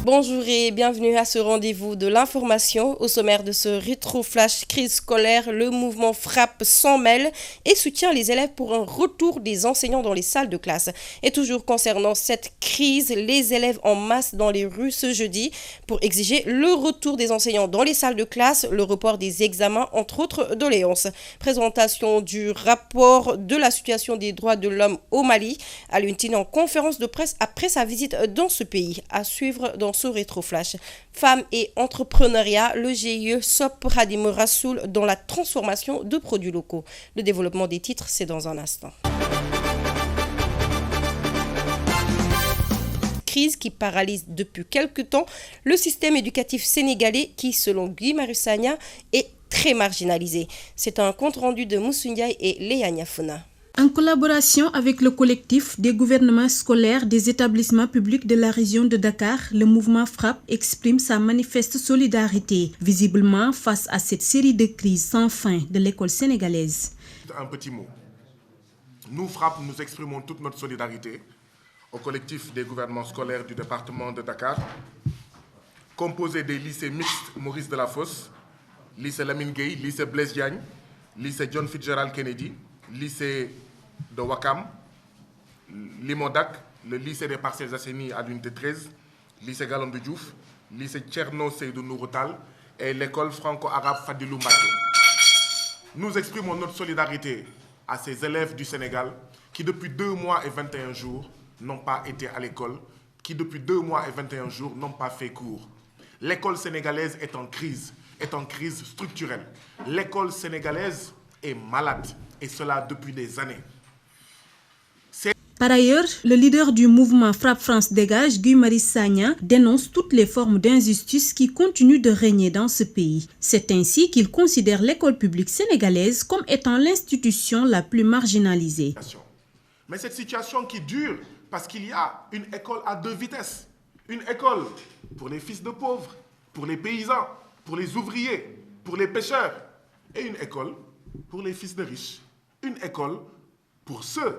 Bonjour et bienvenue à ce rendez-vous de l'information. Au sommaire de ce rétro-flash crise scolaire, le mouvement FRAPP s'en mêle et soutient les élèves pour un retour des enseignants dans les salles de classe. Et toujours concernant cette crise, les élèves en masse dans les rues ce jeudi pour exiger le retour des enseignants dans les salles de classe, le report des examens, entre autres doléances. Présentation du rapport de la situation des droits de l'homme au Mali. Alioune Tine en conférence de presse après sa visite dans ce pays. À suivre dans ce rétro-flash. Femmes et entrepreneuriat, le GIE SOP Hadimo Rassoul dans la transformation de produits locaux. Le développement des titres, c'est dans un instant. Crise qui paralyse depuis quelque temps le système éducatif sénégalais qui, selon Guy Marius Sagna, est très marginalisé. C'est un compte rendu de Moussou Ndiaye et Léa Niafuna. En collaboration avec le collectif des gouvernements scolaires des établissements publics de la région de Dakar, le mouvement FRAPP exprime sa manifeste solidarité, visiblement face à cette série de crises sans fin de l'école sénégalaise. Un petit mot. Nous, FRAPP, nous exprimons toute notre solidarité au collectif des gouvernements scolaires du département de Dakar, composé des lycées mixtes Maurice Delafosse, lycée Lamine Gueye, lycée Blaise Diagne, lycée John Fitzgerald Kennedy, lycée de Wakam, Limodak, le lycée des Parcelles Assainies à l'unité 13, lycée Galandou Diouf, lycée Tcherno Seydou Nouroutal et l'école franco-arabe Fadilou Mbaké. Nous exprimons notre solidarité à ces élèves du Sénégal qui depuis 2 mois et 21 jours n'ont pas été à l'école, qui depuis 2 mois et 21 jours n'ont pas fait cours. L'école sénégalaise est en crise structurelle. L'école sénégalaise est malade et cela depuis des années. Par ailleurs, le leader du mouvement FRAPP France Dégage, Guy Marius Sagna, dénonce toutes les formes d'injustice qui continuent de régner dans ce pays. C'est ainsi qu'il considère l'école publique sénégalaise comme étant l'institution la plus marginalisée. Mais cette situation qui dure parce qu'il y a une école à 2 vitesses. Une école pour les fils de pauvres, pour les paysans, pour les ouvriers, pour les pêcheurs. Et une école pour les fils de riches. Une école pour ceux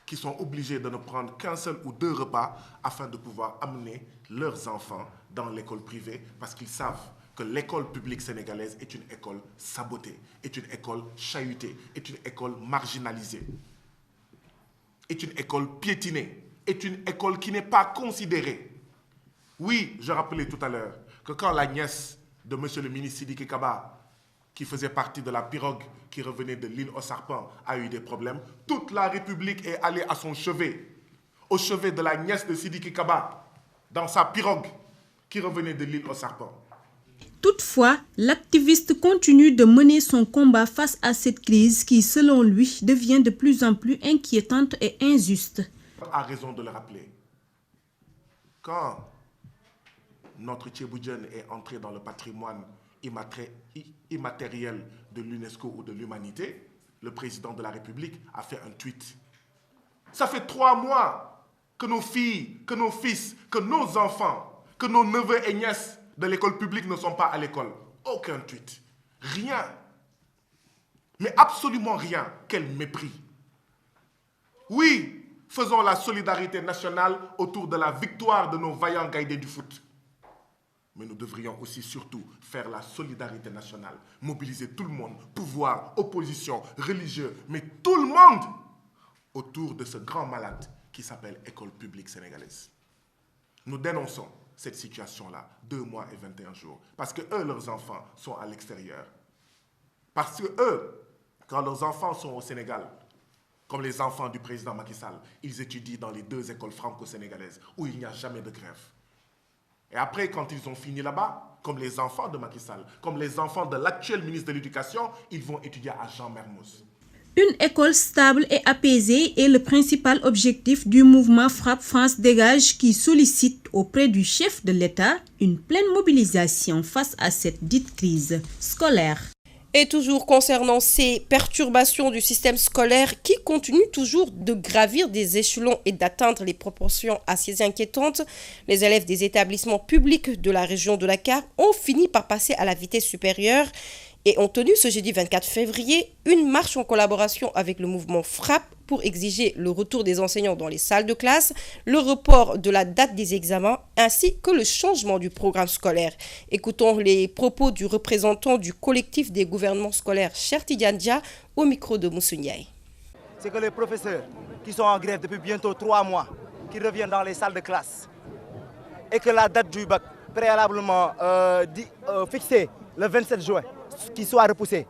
qui sont obligés de ne prendre qu'un seul ou 2 repas afin de pouvoir amener leurs enfants dans l'école privée parce qu'ils savent que l'école publique sénégalaise est une école sabotée, est une école chahutée, est une école marginalisée, est une école piétinée, est une école qui n'est pas considérée. Oui, je rappelais tout à l'heure que quand la nièce de M. le ministre Sidiki Kaba, qui faisait partie de la pirogue qui revenait de l'île aux Serpents, a eu des problèmes, toute la République est allée à son chevet, au chevet de la nièce de Sidiki Kaba, dans sa pirogue qui revenait de l'île aux Serpents. Toutefois, l'activiste continue de mener son combat face à cette crise qui, selon lui, devient de plus en plus inquiétante et injuste. A raison de le rappeler. Quand notre Tchéboudienne est entré dans le patrimoine immatériel de l'UNESCO ou de l'humanité, le président de la République a fait un tweet. Ça fait 3 mois que nos filles, que nos fils, que nos enfants, que nos neveux et nièces de l'école publique ne sont pas à l'école. Aucun tweet. Rien. Mais absolument rien. Quel mépris. Oui, faisons la solidarité nationale autour de la victoire de nos vaillants gaïdés du foot. Mais nous devrions aussi surtout faire la solidarité nationale, mobiliser tout le monde, pouvoir, opposition, religieux, mais tout le monde autour de ce grand malade qui s'appelle école publique sénégalaise. Nous dénonçons cette situation-là, 2 mois et 21 jours, parce que eux, leurs enfants, sont à l'extérieur. Parce que eux, quand leurs enfants sont au Sénégal, comme les enfants du président Macky Sall, ils étudient dans les 2 écoles franco-sénégalaises où il n'y a jamais de grève. Et après, quand ils ont fini là-bas, comme les enfants de Macky Sall, comme les enfants de l'actuel ministre de l'Éducation, ils vont étudier à Jean-Mermoz. Une école stable et apaisée est le principal objectif du mouvement FRAPP France Dégage qui sollicite auprès du chef de l'État une pleine mobilisation face à cette dite crise scolaire. Et toujours concernant ces perturbations du système scolaire qui continuent toujours de gravir des échelons et d'atteindre les proportions assez inquiétantes, les élèves des établissements publics de la région de Dakar ont fini par passer à la vitesse supérieure et ont tenu ce jeudi 24 février une marche en collaboration avec le mouvement FRAPP pour exiger le retour des enseignants dans les salles de classe, le report de la date des examens ainsi que le changement du programme scolaire. Écoutons les propos du représentant du collectif des gouvernements scolaires, Cheikh Tidiane Dia, au micro de Moussou Ndiaye. C'est que les professeurs qui sont en grève depuis bientôt 3 mois, qui reviennent dans les salles de classe, et que la date du bac préalablement fixée le 27 juin, qui soit repoussée,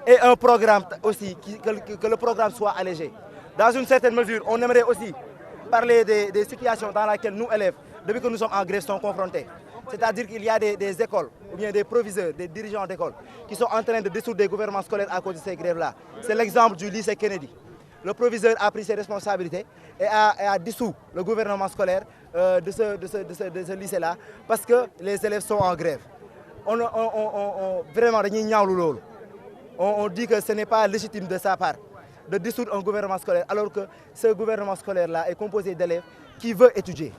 et un programme aussi, que le programme soit allégé. Dans une certaine mesure, on aimerait aussi parler des situations dans lesquelles nous, élèves, depuis que nous sommes en grève, sont confrontés. C'est-à-dire qu'il y a des écoles, ou bien des proviseurs, des dirigeants d'écoles, qui sont en train de dissoudre des gouvernements scolaires à cause de ces grèves-là. C'est l'exemple du lycée Kennedy. Le proviseur a pris ses responsabilités et a dissous le gouvernement scolaire de ce lycée-là parce que les élèves sont en grève. Vraiment, on dit que ce n'est pas légitime de sa part de dissoudre un gouvernement scolaire alors que ce gouvernement scolaire-là est composé d'élèves qui veulent étudier.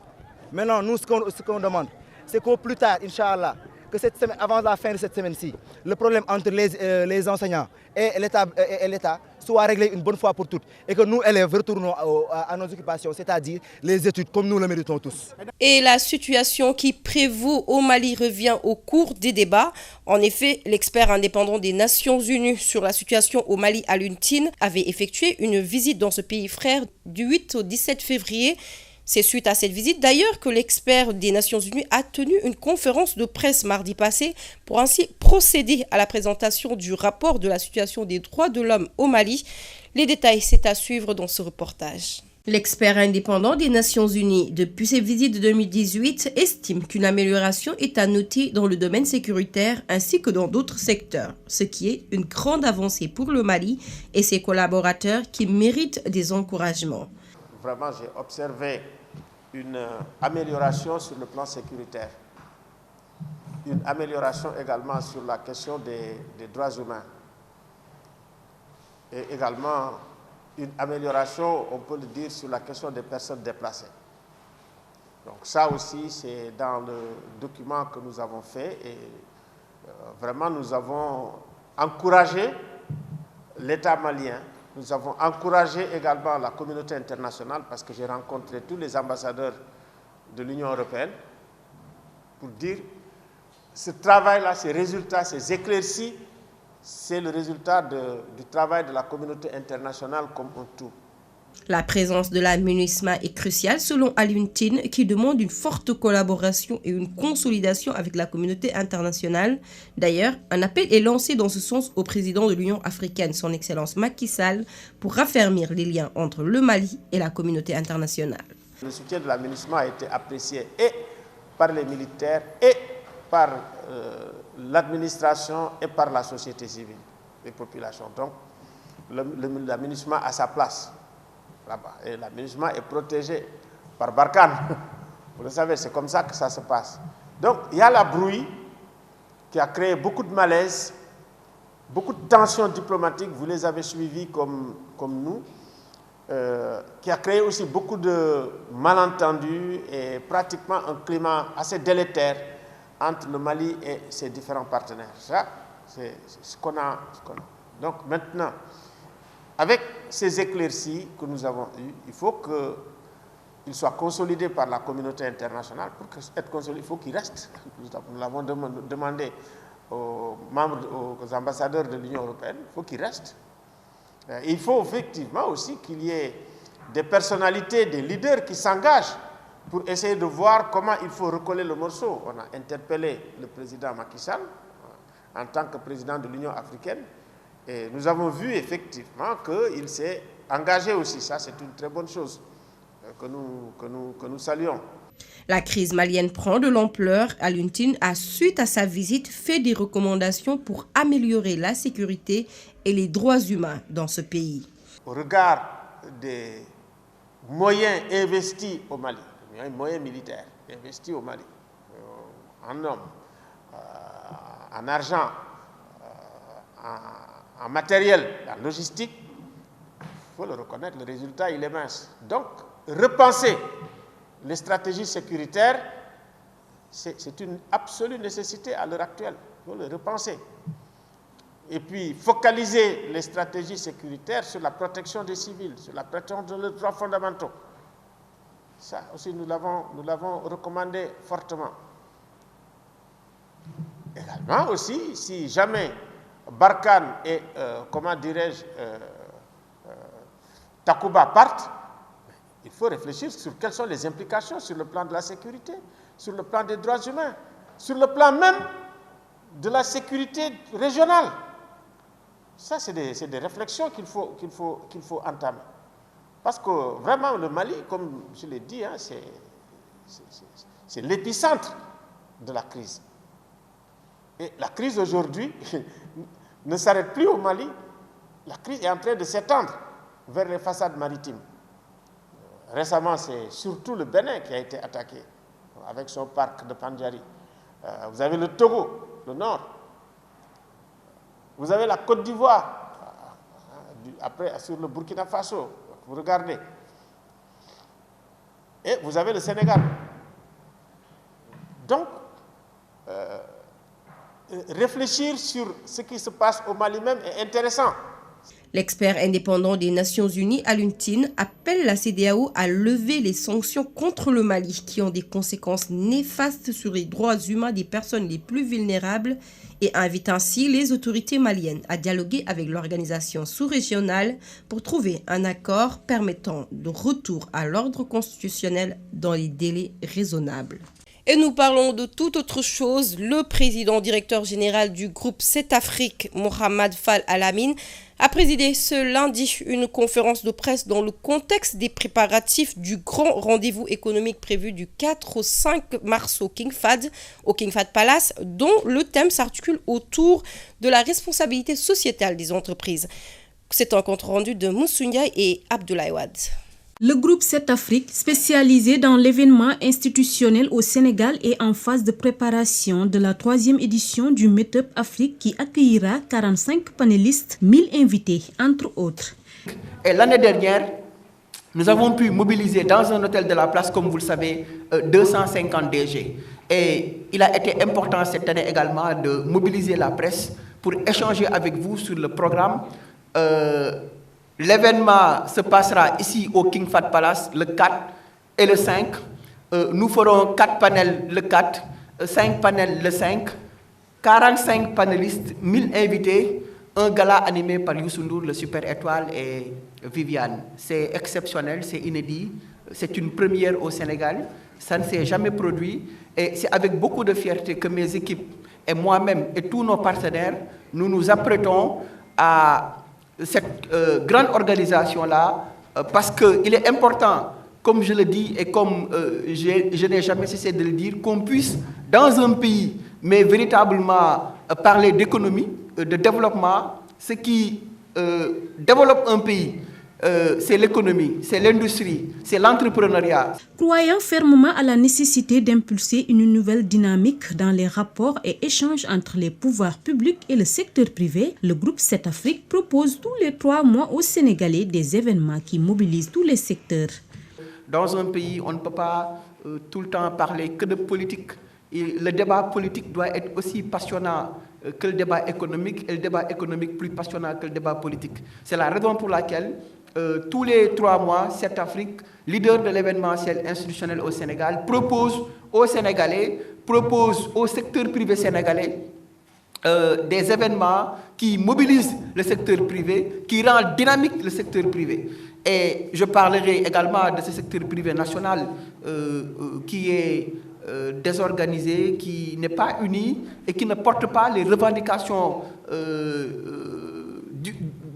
Maintenant, nous, ce qu'on demande, c'est qu'au plus tard, Inch'Allah, que cette semaine, avant la fin de cette semaine-ci, le problème entre les enseignants et l'État soit réglé une bonne fois pour toutes et que nous, élèves, retournons à nos occupations, c'est-à-dire les études comme nous le méritons tous. Et la situation qui prévaut au Mali revient au cours des débats. En effet, l'expert indépendant des Nations Unies sur la situation au Mali, Alioune Tine, avait effectué une visite dans ce pays frère du 8 au 17 février. C'est suite à cette visite d'ailleurs que l'expert des Nations Unies a tenu une conférence de presse mardi passé pour ainsi procéder à la présentation du rapport de la situation des droits de l'homme au Mali. Les détails, c'est à suivre dans ce reportage. L'expert indépendant des Nations Unies, depuis ses visites de 2018, estime qu'une amélioration est à noter dans le domaine sécuritaire ainsi que dans d'autres secteurs, ce qui est une grande avancée pour le Mali et ses collaborateurs qui méritent des encouragements. Vraiment, j'ai observé une amélioration sur le plan sécuritaire, une amélioration également sur la question des droits humains et également une amélioration, on peut le dire, sur la question des personnes déplacées. Donc ça aussi, c'est dans le document que nous avons fait et vraiment nous avons encouragé l'État malien. Nous avons encouragé également la communauté internationale parce que j'ai rencontré tous les ambassadeurs de l'Union européenne pour dire ce travail-là, ces résultats, ces éclaircies, c'est le résultat du travail de la communauté internationale comme un tout. La présence de la MINUSMA est cruciale selon Alioune Tine qui demande une forte collaboration et une consolidation avec la communauté internationale. D'ailleurs, un appel est lancé dans ce sens au président de l'Union africaine, son Excellence Macky Sall, pour raffermir les liens entre le Mali et la communauté internationale. Le soutien de la MINUSMA a été apprécié et par les militaires et par l'administration et par la société civile, les populations. Donc, la MINUSMA a sa place là-bas. Et la MINUSMA est protégée par Barkhane. Vous le savez, c'est comme ça que ça se passe. Donc, il y a la brouille qui a créé beaucoup de malaise, beaucoup de tensions diplomatiques, vous les avez suivies comme nous, qui a créé aussi beaucoup de malentendus et pratiquement un climat assez délétère entre le Mali et ses différents partenaires. Ça, c'est ce qu'on a. Donc maintenant, avec ces éclaircies que nous avons eues, il faut qu'ils soient consolidés par la communauté internationale. Pour être consolidés, il faut qu'ils restent. Nous l'avons demandé aux membres, aux ambassadeurs de l'Union européenne, il faut qu'ils restent. Il faut effectivement aussi qu'il y ait des personnalités, des leaders qui s'engagent pour essayer de voir comment il faut recoller le morceau. On a interpellé le président Macky Sall en tant que président de l'Union africaine. Et nous avons vu effectivement qu'il s'est engagé aussi. Ça, c'est une très bonne chose que nous saluons. La crise malienne prend de l'ampleur. Alioune Tine a, suite à sa visite, fait des recommandations pour améliorer la sécurité et les droits humains dans ce pays. Au regard des moyens investis au Mali, les moyens militaires investis au Mali, en hommes, en argent, en matériel, en logistique, il faut le reconnaître, le résultat il est mince. Donc, repenser les stratégies sécuritaires, c'est une absolue nécessité à l'heure actuelle. Il faut le repenser. et puis focaliser les stratégies sécuritaires sur la protection des civils, sur la protection de leurs droits fondamentaux. Ça aussi, nous l'avons recommandé fortement. Également aussi, si jamais Barkhane et, Takuba partent, il faut réfléchir sur quelles sont les implications sur le plan de la sécurité, sur le plan des droits humains, sur le plan même de la sécurité régionale. Ça, c'est des réflexions qu'il faut entamer. Parce que vraiment, le Mali, comme je l'ai dit, hein, c'est l'épicentre de la crise. Et la crise aujourd'hui ne s'arrête plus au Mali. La crise est en train de s'étendre vers les façades maritimes. Récemment, c'est surtout le Bénin qui a été attaqué avec son parc de Pandjari. Vous avez le Togo, le nord. Vous avez la Côte d'Ivoire, après sur le Burkina Faso, vous regardez. Et vous avez le Sénégal. Donc, réfléchir sur ce qui se passe au Mali même est intéressant. L'expert indépendant des Nations Unies, Alioune Tine, appelle la CEDEAO à lever les sanctions contre le Mali qui ont des conséquences néfastes sur les droits humains des personnes les plus vulnérables et invite ainsi les autorités maliennes à dialoguer avec l'organisation sous-régionale pour trouver un accord permettant le retour à l'ordre constitutionnel dans les délais raisonnables. Et nous parlons de toute autre chose. Le président directeur général du groupe 7 Afrique, Mohamed Fall Al-Amin, a présidé ce lundi une conférence de presse dans le contexte des préparatifs du grand rendez-vous économique prévu du 4 au 5 mars au King Fahd Palace, dont le thème s'articule autour de la responsabilité sociétale des entreprises. C'est un compte rendu de Moussounia et Abdoulaye Wade. Le groupe 7 Afrique, spécialisé dans l'événement institutionnel au Sénégal, est en phase de préparation de la 3e édition du Meetup Afrique qui accueillera 45 panélistes, 1000 invités, entre autres. Et l'année dernière, nous avons pu mobiliser dans un hôtel de la place, comme vous le savez, 250 DG. Et il a été important cette année également de mobiliser la presse pour échanger avec vous sur le programme. L'événement se passera ici au King Fahd Palace le 4 et le 5. Nous ferons 4 panels le 4, 5 panels le 5, 45 panélistes, 1000 invités, un gala animé par Youssou Ndour, le Super Étoile et Viviane. C'est exceptionnel, c'est inédit, c'est une première au Sénégal, ça ne s'est jamais produit et c'est avec beaucoup de fierté que mes équipes et moi-même et tous nos partenaires, nous nous apprêtons à cette grande organisation-là, parce qu'il est important, comme je le dis et comme je n'ai jamais cessé de le dire, qu'on puisse, dans un pays, mais véritablement parler d'économie, de développement. Ce qui développe un pays, c'est l'économie, c'est l'industrie, c'est l'entrepreneuriat. Croyant fermement à la nécessité d'impulser une nouvelle dynamique dans les rapports et échanges entre les pouvoirs publics et le secteur privé, le groupe 7 Afrique propose tous les 3 mois aux Sénégalais des événements qui mobilisent tous les secteurs. Dans un pays, on ne peut pas tout le temps parler que de politique. Et le débat politique doit être aussi passionnant que le débat économique, et le débat économique plus passionnant que le débat politique. C'est la raison pour laquelle tous les 3 mois, 7 Afrique, leader de l'événementiel institutionnel au Sénégal, propose aux Sénégalais, propose au secteur privé sénégalais des événements qui mobilisent le secteur privé, qui rendent dynamique le secteur privé. Et je parlerai également de ce secteur privé national qui est désorganisé, qui n'est pas uni et qui ne porte pas les revendications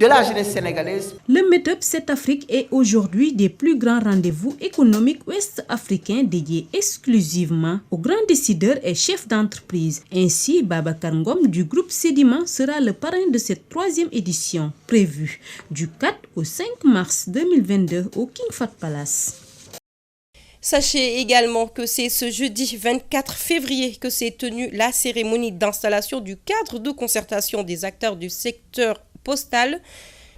de la jeunesse sénégalaise. Le Meetup 7 Afrique est aujourd'hui des plus grands rendez-vous économiques ouest-africains dédiés exclusivement aux grands décideurs et chefs d'entreprise. Ainsi, Babacar Ngom du groupe Sedima sera le parrain de cette 3e édition prévue du 4 au 5 mars 2022 au King Fahd Palace. Sachez également que c'est ce jeudi 24 février que s'est tenue la cérémonie d'installation du cadre de concertation des acteurs du secteur postal,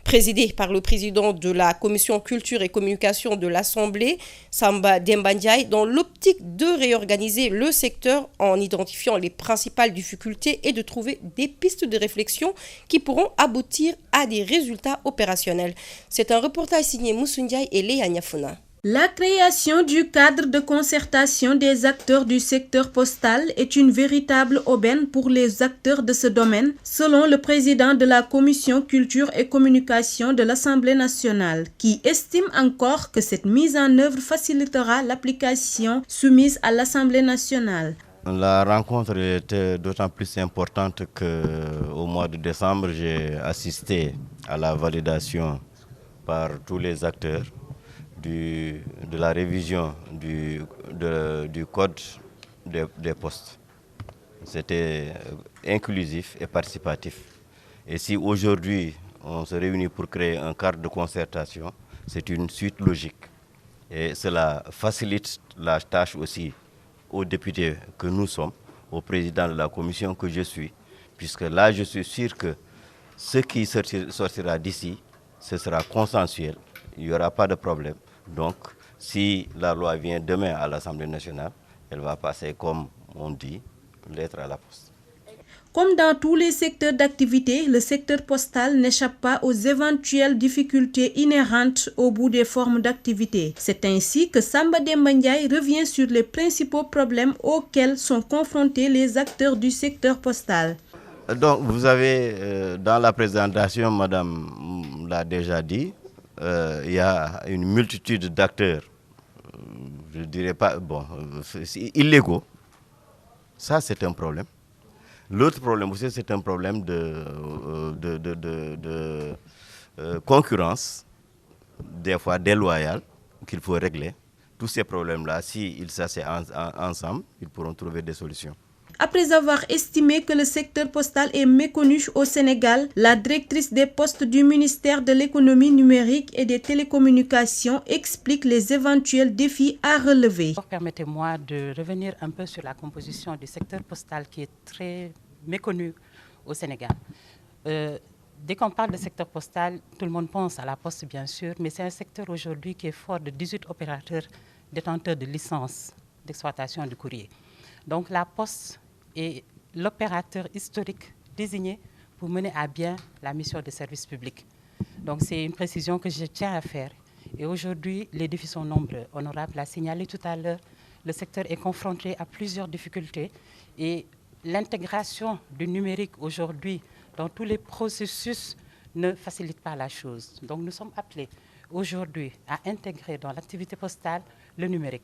Présidé par le président de la commission culture et communication de l'Assemblée, Samba Demba Ndiaye, dans l'optique de réorganiser le secteur en identifiant les principales difficultés et de trouver des pistes de réflexion qui pourront aboutir à des résultats opérationnels. C'est un reportage signé Moussou Ndiaye et Léa Niafuna. La création du cadre de concertation des acteurs du secteur postal est une véritable aubaine pour les acteurs de ce domaine, selon le président de la commission culture et communication de l'Assemblée nationale, qui estime encore que cette mise en œuvre facilitera l'application soumise à l'Assemblée nationale. La rencontre était d'autant plus importante qu'au mois de décembre, j'ai assisté à la validation par tous les acteurs de la révision du code des postes. C'était inclusif et participatif. Et si aujourd'hui on se réunit pour créer un cadre de concertation, c'est une suite logique. Et cela facilite la tâche aussi aux députés que nous sommes, au président de la commission que je suis, puisque là je suis sûr que ce qui sortira d'ici, ce sera consensuel, il n'y aura pas de problème. Donc, si la loi vient demain à l'Assemblée nationale, elle va passer, comme on dit, lettre à la poste. Comme dans tous les secteurs d'activité, le secteur postal n'échappe pas aux éventuelles difficultés inhérentes au bout des formes d'activité. C'est ainsi que Samba Demba Ndiaye revient sur les principaux problèmes auxquels sont confrontés les acteurs du secteur postal. Donc, vous avez, dans la présentation, Madame l'a déjà dit, il y a une multitude d'acteurs, je ne dirais pas, illégaux. Ça, c'est un problème. L'autre problème aussi, c'est un problème de concurrence, des fois déloyale, qu'il faut régler. Tous ces problèmes-là, s'ils s'asseyent ensemble, ils pourront trouver des solutions. Après avoir estimé que le secteur postal est méconnu au Sénégal, la directrice des postes du ministère de l'économie numérique et des télécommunications explique les éventuels défis à relever. Permettez-moi de revenir un peu sur la composition du secteur postal qui est très méconnu au Sénégal. Dès qu'on parle de secteur postal, tout le monde pense à la poste bien sûr, mais c'est un secteur aujourd'hui qui est fort de 18 opérateurs détenteurs de licences d'exploitation du courrier. Donc la poste est l'opérateur historique désigné pour mener à bien la mission de service public. Donc c'est une précision que je tiens à faire. Et aujourd'hui, les défis sont nombreux. Honorable l'a signalé tout à l'heure, le secteur est confronté à plusieurs difficultés et l'intégration du numérique aujourd'hui dans tous les processus ne facilite pas la chose. Donc nous sommes appelés aujourd'hui à intégrer dans l'activité postale le numérique.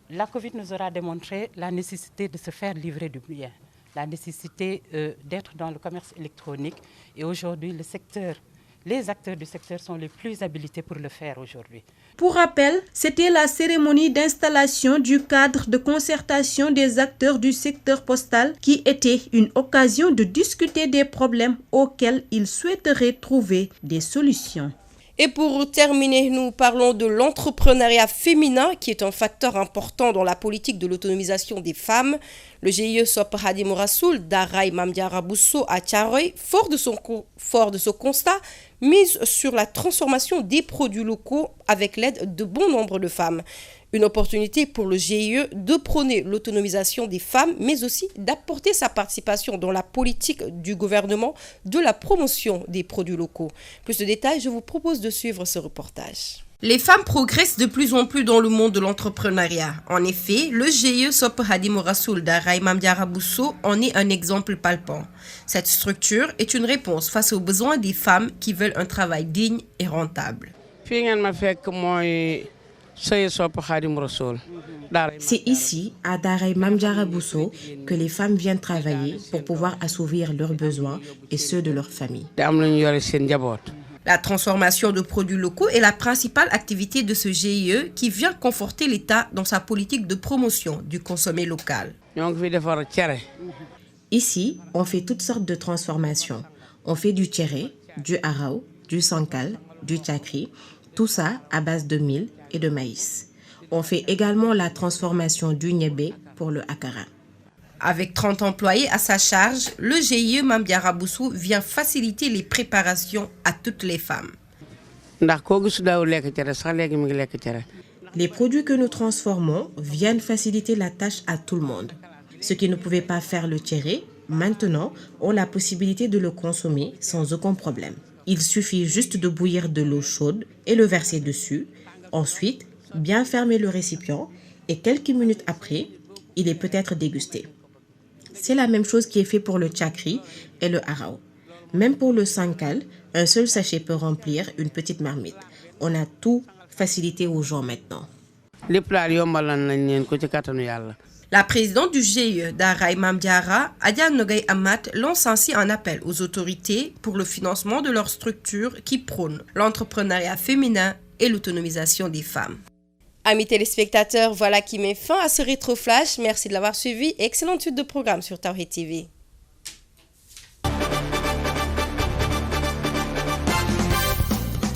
La Covid nous aura démontré la nécessité de se faire livrer du bien, la nécessité d'être dans le commerce électronique. Et aujourd'hui, les acteurs du secteur sont les plus habilités pour le faire aujourd'hui. Pour rappel, c'était la cérémonie d'installation du cadre de concertation des acteurs du secteur postal qui était une occasion de discuter des problèmes auxquels ils souhaiteraient trouver des solutions. Et pour terminer, nous parlons de l'entrepreneuriat féminin qui est un facteur important dans la politique de l'autonomisation des femmes. Le GIE Sop Hadimou Rassoul d'Araï Mamdiara Bousso à Thiaroye, fort de ce constat, mise sur la transformation des produits locaux avec l'aide de bon nombre de femmes. Une opportunité pour le GIE de prôner l'autonomisation des femmes, mais aussi d'apporter sa participation dans la politique du gouvernement de la promotion des produits locaux. Plus de détails, je vous propose de suivre ce reportage. Les femmes progressent de plus en plus dans le monde de l'entrepreneuriat. En effet, le GIE Sop Hadimou Rassoul d'Araï Mamdiara Bousso en est un exemple palpant. Cette structure est une réponse face aux besoins des femmes qui veulent un travail digne et rentable. C'est ici, à Daaraï Mamdiara Bousso, que les femmes viennent travailler pour pouvoir assouvir leurs besoins et ceux de leur famille. La transformation de produits locaux est la principale activité de ce GIE qui vient conforter l'État dans sa politique de promotion du consommé local. Ici, on fait toutes sortes de transformations. On fait du tchéré, du harao, du sankal, du tchakri, tout ça à base de mil et de maïs. On fait également la transformation du niébé pour le akara. Avec 30 employés à sa charge, le GIE Mame Diarra Bousso vient faciliter les préparations à toutes les femmes. Les produits que nous transformons viennent faciliter la tâche à tout le monde. Ceux qui ne pouvaient pas faire le tchéré, maintenant, ont la possibilité de le consommer sans aucun problème. Il suffit juste de bouillir de l'eau chaude et le verser dessus. Ensuite, bien fermer le récipient et quelques minutes après, il est peut-être dégusté. C'est la même chose qui est fait pour le tchakri et le harao. Même pour le sankal, un seul sachet peut remplir une petite marmite. On a tout facilité aux gens maintenant. La présidente du GIE d'Araï Mame Diarra, Adja Nogay Amat, lance ainsi un appel aux autorités pour le financement de leurs structures qui prônent l'entrepreneuriat féminin et l'autonomisation des femmes. Amis téléspectateurs, voilà qui met fin à ce rétroflash. Merci de l'avoir suivi et excellente suite de programme sur Tawhid TV.